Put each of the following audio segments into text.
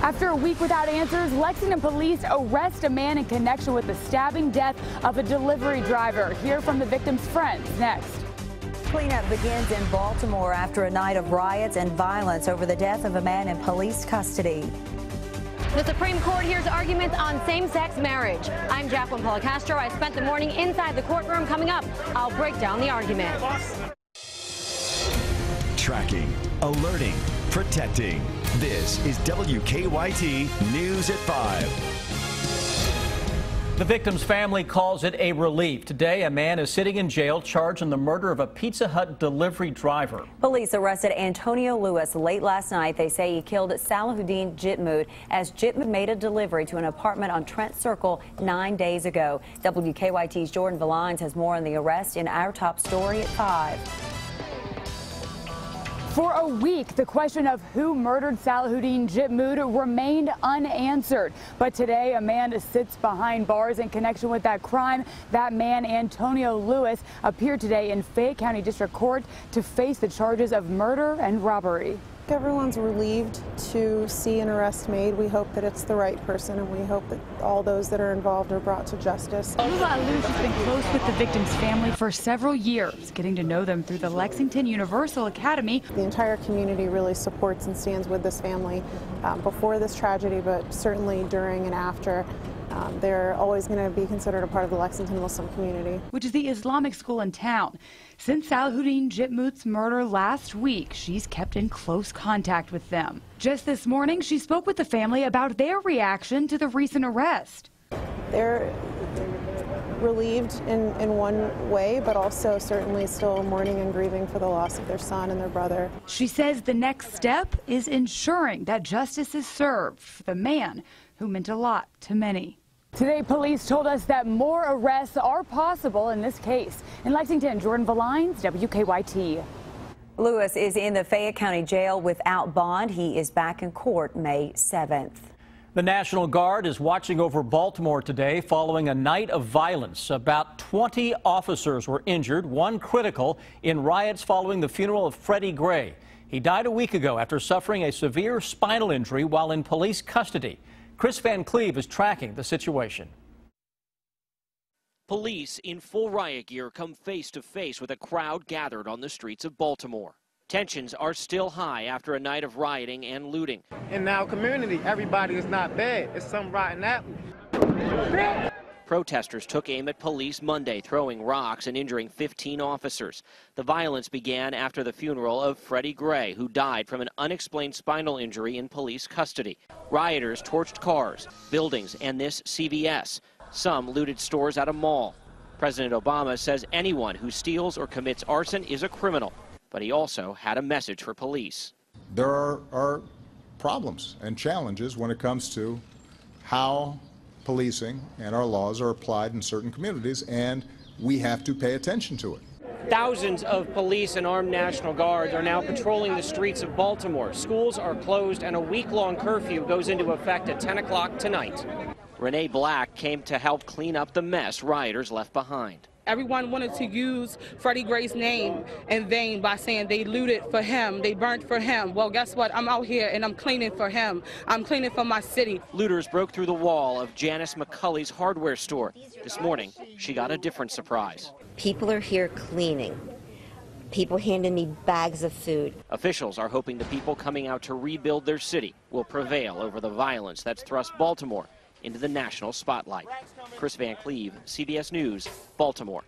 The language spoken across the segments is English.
After a week without answers, Lexington police arrest a man in connection with the stabbing death of a delivery driver. Hear from the victim's friends next. Cleanup begins in Baltimore after a night of riots and violence over the death of a man in police custody. The Supreme Court hears arguments on same-sex marriage. I'm Jacqueline Policastro. I spent the morning inside the courtroom. Coming up, I'll break down the argument. Tracking, alerting, protecting. This is WKYT News at 5. The victim's family calls it a relief. Today, a man is sitting in jail charged in the murder of a Pizza Hut delivery driver. Police arrested Antonio Lewis late last night. They say he killed Salahuddin Jitmud as Jitmud made a delivery to an apartment on Trent Circle 9 days ago. WKYT's Jordan Valines has more on the arrest in our top story at 5. For a week, the question of who murdered Salahuddin Jitmud remained unanswered. But today, a man sits behind bars in connection with that crime. That man, Antonio Lewis, appeared today in Fayette County District Court to face the charges of murder and robbery. Everyone's relieved to see an arrest made. We hope that it's the right person, and we hope that all those that are involved are brought to justice. Lewis has been close with the victim's family for several years, getting to know them through the Lexington Universal Academy. The entire community really supports and stands with this family before this tragedy, but certainly during and after. They're always going to be considered a part of the Lexington Muslim community, which is the Islamic school in town. Since Salahuddin Jitmud's murder last week, she's kept in close contact with them. Just this morning, she spoke with the family about their reaction to the recent arrest. They're relieved in one way, but also certainly still mourning and grieving for the loss of their son and their brother. She says the next step is ensuring that justice is served for the man who meant a lot to many. Today, police told us that more arrests are possible in this case. In Lexington, Jordan Valines, WKYT. Lewis is in the Fayette County Jail without bond. He is back in court May 7th. The National Guard is watching over Baltimore today following a night of violence. About 20 officers were injured, one critical, in riots following the funeral of Freddie Gray. He died a week ago after suffering a severe spinal injury while in police custody. Chris Van Cleve is tracking the situation. Police in full riot gear come face to face with a crowd gathered on the streets of Baltimore. Tensions are still high after a night of rioting and looting. In our community, everybody is not bad. It's some rotten apple. Protesters took aim at police Monday, throwing rocks and injuring 15 officers. The violence began after the funeral of Freddie Gray, who died from an unexplained spinal injury in police custody. Rioters torched cars, buildings, and this CVS. Some looted stores at a mall. President Obama says anyone who steals or commits arson is a criminal, but he also had a message for police. There are problems and challenges when it comes to how policing and our laws are applied in certain communities, and we have to pay attention to it. Thousands of police and armed National Guards are now patrolling the streets of Baltimore. Schools are closed and a week-long curfew goes into effect at 10 o'clock tonight. Renee Black came to help clean up the mess rioters left behind. Everyone wanted to use Freddie Gray's name in vain by saying they looted for him, they burnt for him. Well, guess what? I'm out here and I'm cleaning for him. I'm cleaning for my city. Looters broke through the wall of Janice McCulley's hardware store. This morning, she got a different surprise. People are here cleaning. People handing me bags of food. Officials are hoping the people coming out to rebuild their city will prevail over the violence that's thrust Baltimore into the national spotlight. Chris Van Cleve, CBS News, Baltimore.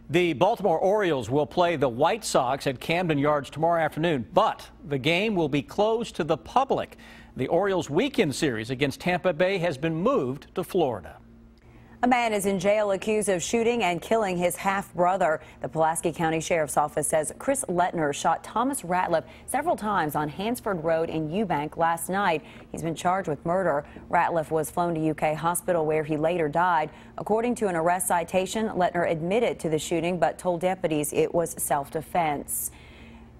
The Baltimore Orioles will play the White Sox at Camden Yards tomorrow afternoon, but the game will be closed to the public. The Orioles' weekend series against Tampa Bay has been moved to Florida. A man is in jail accused of shooting and killing his half-brother. The Pulaski County Sheriff's Office says Chris Lettner shot Thomas Ratliff several times on Hansford Road in Eubank last night. He's been charged with murder. Ratliff was flown to UK Hospital where he later died. According to an arrest citation, Lettner admitted to the shooting but told deputies it was self-defense.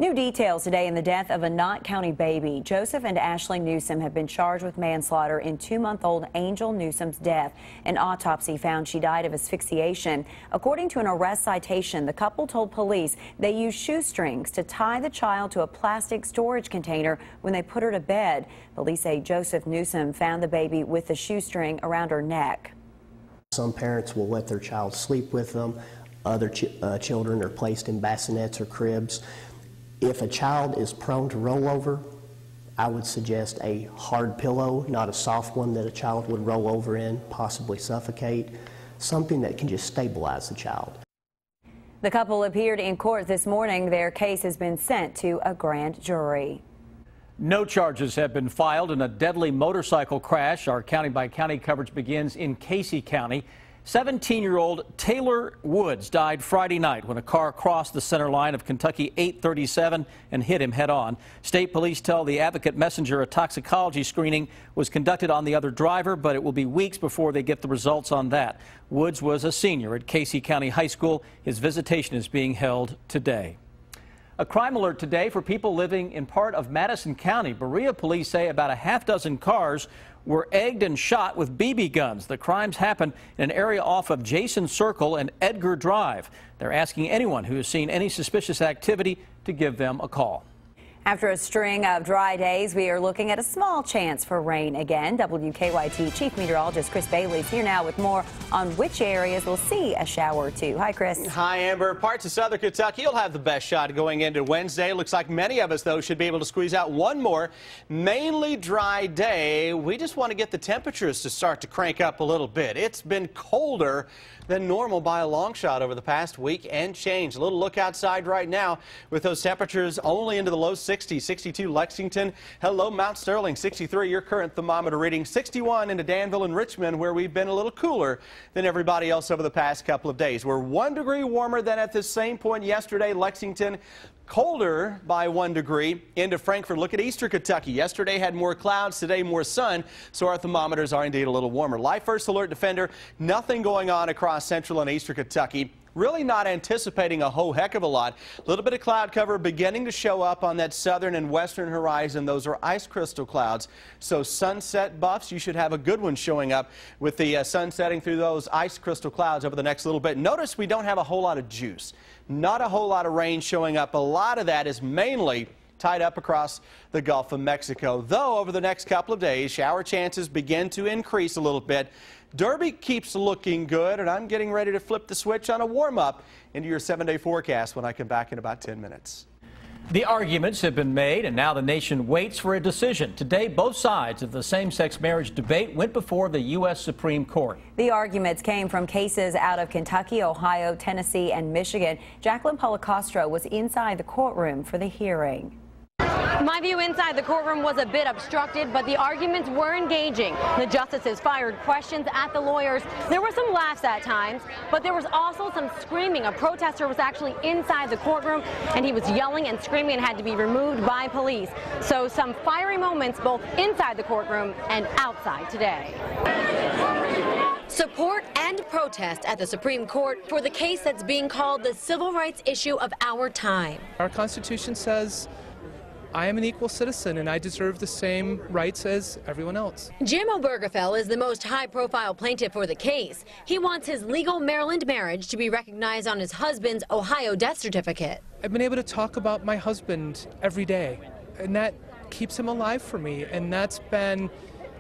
New details today in the death of a Knott County baby. Joseph and Ashley Newsom have been charged with manslaughter in 2-month-old Angel Newsom's death. An autopsy found she died of asphyxiation. According to an arrest citation, the couple told police they used shoestrings to tie the child to a plastic storage container when they put her to bed. Police say Joseph Newsom found the baby with the shoestring around her neck. Some parents will let their child sleep with them. Other children are placed in bassinets or cribs. If a child is prone to rollover, I would suggest a hard pillow, not a soft one that a child would roll over in, possibly suffocate, something that can just stabilize the child. The couple appeared in court this morning. Their case has been sent to a grand jury. No charges have been filed in a deadly motorcycle crash. Our county-by-county coverage begins in Casey County. 17-year-old Taylor Woods died Friday night when a car crossed the center line of Kentucky 837 and hit him head-on. State police tell the Advocate Messenger a toxicology screening was conducted on the other driver, but it will be weeks before they get the results on that. Woods was a senior at Casey County High School. His visitation is being held today. A crime alert today for people living in part of Madison County. Berea police say about a half-dozen cars were egged and shot with BB guns. The crimes happened in an area off of Jason Circle and Edgar Drive. They're asking anyone who has seen any suspicious activity to give them a call. After a string of dry days, we are looking at a small chance for rain again. WKYT Chief Meteorologist Chris Bailey is here now with more on which areas will see a shower or two. Hi, Chris. Hi, Amber. Parts of southern Kentucky will have the best shot going into Wednesday. Looks like many of us, though, should be able to squeeze out one more mainly dry day. We just want to get the temperatures to start to crank up a little bit. It's been colder than normal by a long shot over the past week and change. A little look outside right now with those temperatures only into the low 60s. 62 Lexington. Hello, Mount Sterling. 63 your current thermometer reading. 61 into Danville and Richmond, where we've been a little cooler than everybody else over the past couple of days. We're 1 degree warmer than at this same point yesterday. Lexington colder by 1 degree into Frankfort. Look at Eastern Kentucky. Yesterday had more clouds, today more sun, so our thermometers are indeed a little warmer. Live First Alert Defender, nothing going on across central and eastern Kentucky. Really not anticipating a whole heck of a lot. A little bit of cloud cover beginning to show up on that southern and western horizon. Those are ice crystal clouds. So sunset buffs, you should have a good one showing up with the sun setting through those ice crystal clouds over the next little bit. Notice we don't have a whole lot of juice. Not a whole lot of rain showing up. A lot of that is mainly tied up across the Gulf of Mexico. Though over the next couple of days, shower chances begin to increase a little bit. Derby keeps looking good, and I'm getting ready to flip the switch on a warm-up into your 7-day forecast when I come back in about 10 minutes. The arguments have been made, and now the nation waits for a decision. Today, both sides of the same-sex marriage debate went before the U.S. Supreme Court. The arguments came from cases out of Kentucky, Ohio, Tennessee, and Michigan. Jacqueline Policastro was inside the courtroom for the hearing. My view inside the courtroom was a bit obstructed, but the arguments were engaging. The justices fired questions at the lawyers. There were some laughs at times, but there was also some screaming. A protester was actually inside the courtroom, and he was yelling and screaming and had to be removed by police. So some fiery moments both inside the courtroom and outside today. Support and protest at the Supreme Court for the case that's being called the civil rights issue of our time. Our Constitution says I am an equal citizen and I deserve the same rights as everyone else. Jim Obergefell is the most high-profile plaintiff for the case. He wants his legal Maryland marriage to be recognized on his husband's Ohio death certificate. I've been able to talk about my husband every day, and that keeps him alive for me, and that's been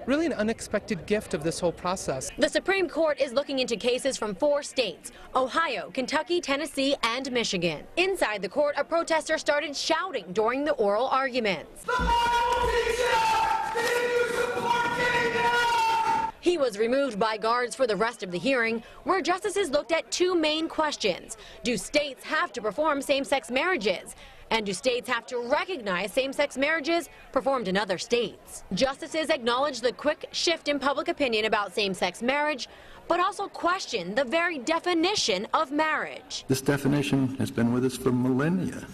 really an unexpected gift of this whole process. The Supreme Court is looking into cases from 4 states: Ohio, Kentucky, Tennessee, and Michigan. Inside the court, a protester started shouting during the oral arguments. He was removed by guards for the rest of the hearing, where justices looked at 2 main questions. Do states have to perform same-sex marriages? And do states have to recognize same-sex marriages performed in other states? Justices acknowledged the quick shift in public opinion about same-sex marriage, but also questioned the very definition of marriage. This definition has been with us for millennia,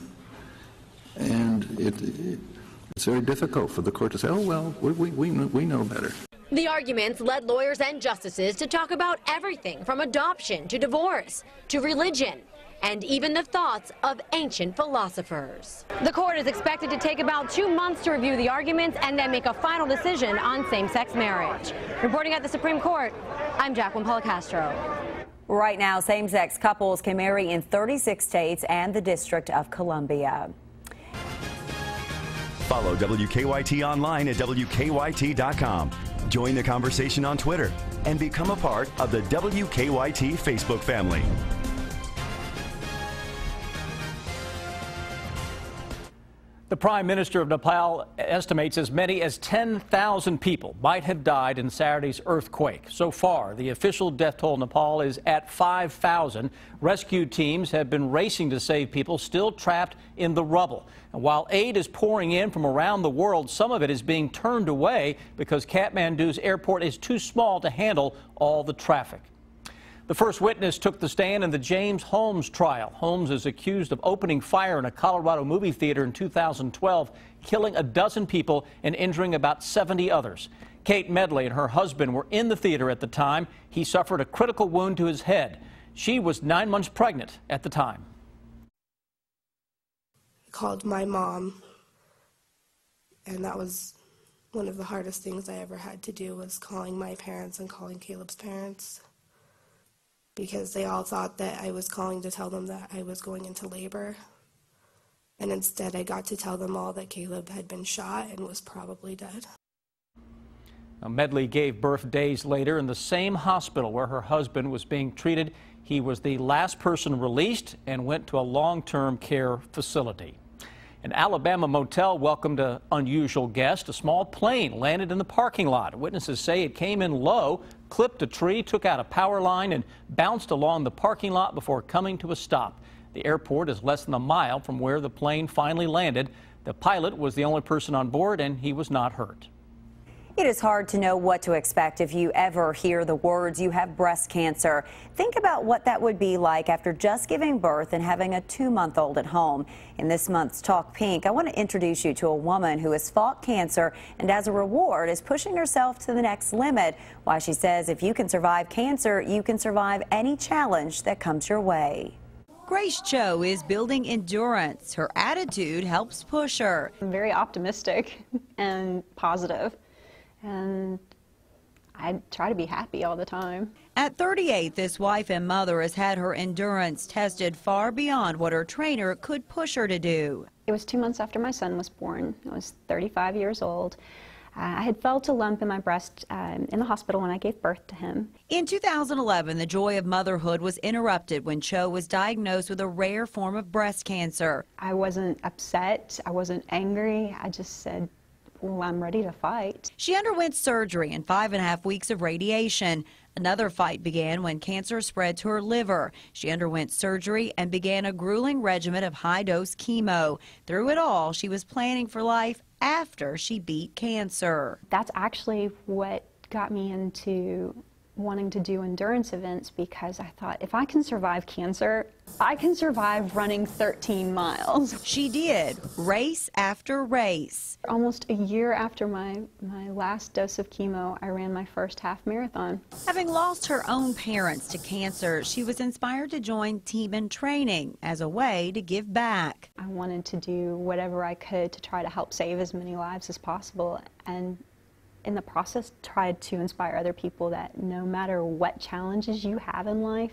and it's very difficult for the court to say, oh, well, we know better. The arguments led lawyers and justices to talk about everything from adoption to divorce to religion. and even the thoughts of ancient philosophers. The court is expected to take about 2 months to review the arguments and then make a final decision on same-sex marriage. Reporting at the Supreme Court, I'm Jacqueline Policastro. Right now, same-sex couples can marry in 36 states and the District of Columbia. Follow WKYT online at WKYT.com. Join the conversation on Twitter and become a part of the WKYT Facebook family. The Prime Minister of Nepal estimates as many as 10,000 people might have died in Saturday's earthquake. So far, the official death toll in Nepal is at 5,000. Rescue teams have been racing to save people still trapped in the rubble. And while aid is pouring in from around the world, some of it is being turned away because Kathmandu's airport is too small to handle all the traffic. The first witness took the stand in the James Holmes trial. Holmes is accused of opening fire in a Colorado movie theater in 2012, killing a dozen people and injuring about 70 others. Kate Medley and her husband were in the theater at the time. He suffered a critical wound to his head. She was 9 months pregnant at the time. I called my mom, and that was one of the hardest things I ever had to do, was calling my parents and calling Caleb's parents, because they all thought that I was calling to tell them that I was going into labor. And instead I got to tell them all that Caleb had been shot and was probably dead. Now, Medley gave birth days later in the same hospital where her husband was being treated. He was the last person released and went to a long-term care facility. An Alabama motel welcomed an unusual guest. A small plane landed in the parking lot. Witnesses say it came in low, clipped a tree, took out a power line, and bounced along the parking lot before coming to a stop. The airport is less than a mile from where the plane finally landed. The pilot was the only person on board, and he was not hurt. It is hard to know what to expect if you ever hear the words "you have breast cancer." Think about what that would be like after just giving birth and having a 2-month-old at home. In this month's Talk Pink, I want to introduce you to a woman who has fought cancer and as a reward is pushing herself to the next limit. Why she says if you can survive cancer, you can survive any challenge that comes your way. Grace Cho is building endurance. Her attitude helps push her. I'm very optimistic and positive, and I try to be happy all the time. At 38, this wife and mother has had her endurance tested far beyond what her trainer could push her to do. It was 2 months after my son was born. I was 35 years old. I had felt a lump in my breast in the hospital when I gave birth to him. In 2011, the joy of motherhood was interrupted when Cho was diagnosed with a rare form of breast cancer. I wasn't upset. I wasn't angry. I just said, well, I'm ready to fight. She underwent surgery and 5.5 weeks of radiation. Another fight began when cancer spread to her liver. She underwent surgery and began a grueling regimen of high-dose chemo. Through it all, she was planning for life after she beat cancer. That's actually what got me into wanting to do endurance events, because I thought if I can survive cancer, I can survive running 13 miles. She did, race after race. Almost a year after my last dose of chemo, I ran my first half marathon. Having lost her own parents to cancer, she was inspired to join Team in Training as a way to give back. I wanted to do whatever I could to try to help save as many lives as possible, and in the process tried to inspire other people that no matter what challenges you have in life,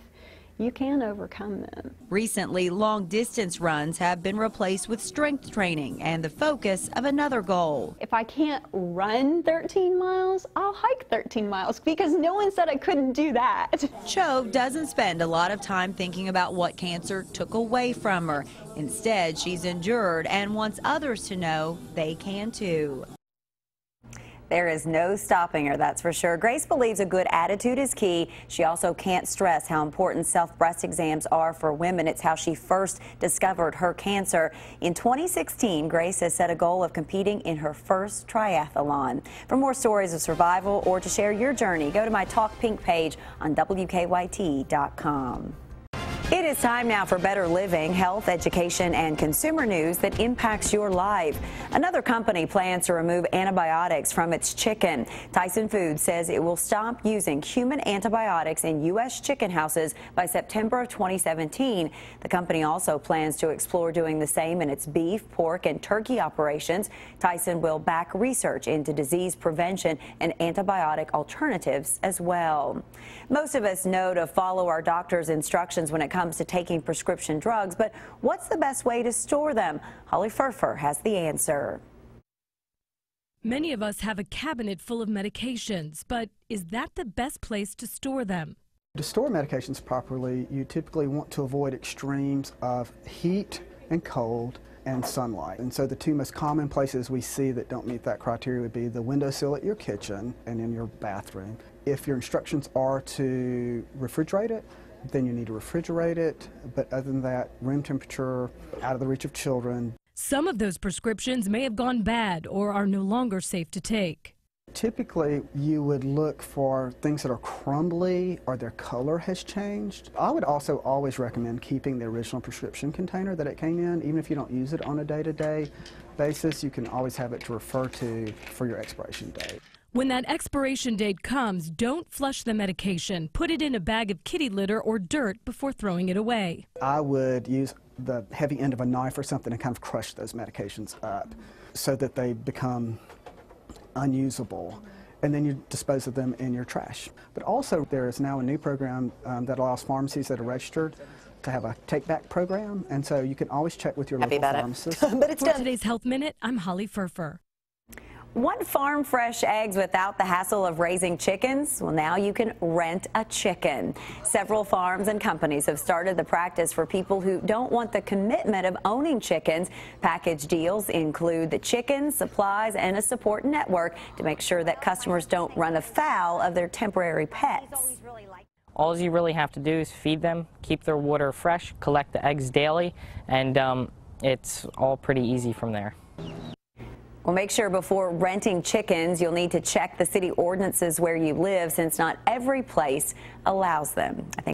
you can overcome them. Recently, long-distance runs have been replaced with strength training and the focus of another goal. If I can't run 13 miles, I'll hike 13 miles, because no one said I couldn't do that. Cho doesn't spend a lot of time thinking about what cancer took away from her. Instead, she's endured and wants others to know they can too. There is no stopping her, that's for sure. Grace believes a good attitude is key. She also can't stress how important self-breast exams are for women. It's how she first discovered her cancer. In 2016, Grace has set a goal of competing in her first triathlon. For more stories of survival or to share your journey, go to my Talk Pink page on WKYT.com. It is time now for better living, health, education, and consumer news that impacts your life. Another company plans to remove antibiotics from its chicken. Tyson Foods says it will stop using human antibiotics in U.S. chicken houses by September of 2017. The company also plans to explore doing the same in its beef, pork, and turkey operations. Tyson will back research into disease prevention and antibiotic alternatives as well. Most of us know to follow our doctor's instructions when it comes to taking prescription drugs, but what's the best way to store them? Holly Furfer has the answer. Many of us have a cabinet full of medications, but is that the best place to store them? To store medications properly, you typically want to avoid extremes of heat and cold and sunlight. And so the two most common places we see that don't meet that criteria would be the windowsill at your kitchen and in your bathroom. If your instructions are to refrigerate it, then you need to refrigerate it, but other than that, room temperature, out of the reach of children. Some of those prescriptions may have gone bad or are no longer safe to take. Typically, you would look for things that are crumbly or their color has changed. I would also always recommend keeping the original prescription container that it came in. Even if you don't use it on a day-to-day basis, you can always have it to refer to for your expiration date. When that expiration date comes, don't flush the medication. Put it in a bag of kitty litter or dirt before throwing it away. I would use the heavy end of a knife or something and kind of crush those medications up so that they become unusable, and then you dispose of them in your trash. But also there is now a new program that allows pharmacies that are registered to have a take-back program, and so you can always check with your local pharmacist. But it's For today's Health Minute, I'm Holly Furfer. Want farm fresh eggs without the hassle of raising chickens? Well, now you can rent a chicken. Several farms and companies have started the practice for people who don't want the commitment of owning chickens. Package deals include the chickens, supplies, and a support network to make sure that customers don't run afoul of their temporary pets. All you really have to do is feed them, keep their water fresh, collect the eggs daily, and it's all pretty easy from there. Well, make sure before renting chickens, you'll need to check the city ordinances where you live, since not every place allows them. I think